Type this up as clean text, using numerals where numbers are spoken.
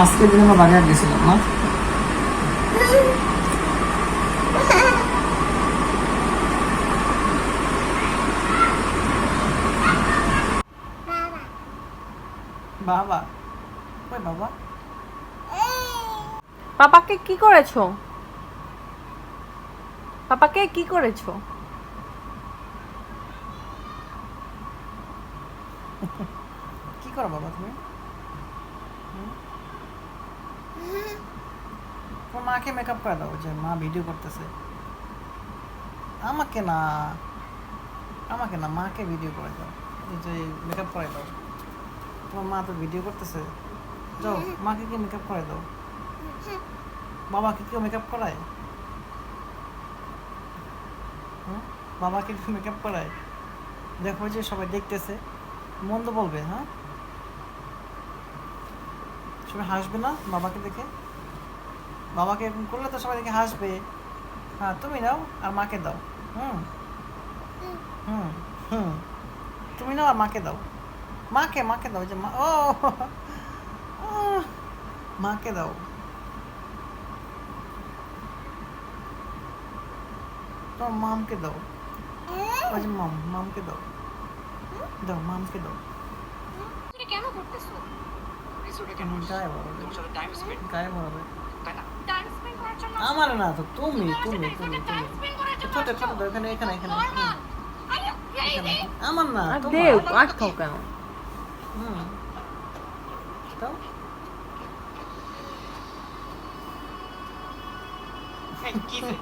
আজকে দিন আমরা বাজার গেছিলাম না? বাবা কই বাবা? পাপাকে কি করেছো? পাপাকে কি করেছো? কি করো বাবা তুমি? তোমার মাকে মেকআপ করে দাও, যে মা ভিডিও করতেছে। আমাকে না, আমাকে না, মাকে ভিডিও করে দাও, এই যে মেকআপ করে দাও। তোমার মা তো ভিডিও করতেছে, যাও মাকে কি মেকআপ করে দাও। বাবাকে কেউ মেকআপ করায়? বাবাকে কেউ মেকআপ করায়? দেখো যে সবাই দেখতেছে, মন্দ বলবে। হ্যাঁ, সবাই হাসবে না বাবাকে দেখে? বাবাকে এরকম করলে তো সবাই দেখে হাসবে। হ্যাঁ, তুমি নাও আর মাকে দাও। হুম হুম হুম তুমি নাও আর মাকে দাও। মাকে মাকে দাও, যে মা, ও আহ, মাকে দাও। তোমার মামকে দাও, ওই যে মামকে দাও, দাও মামকে দাও। তুমি কেন করতেছো? গায়ে ভরাবে, গায়ে ভরাবে। টাইম স্পেন্ড করার জন্য আমার না তো, তুমি তুমি তুমি টাইম তুমি স্পেন্ড করার জন্য ছোট ছোট দাও, এখানে এখানে এখানে Are you এখানে। crazy? আমার না, আর তোমার। দেও আটকাও কেন? হুম, দাও। Hey, কিসে?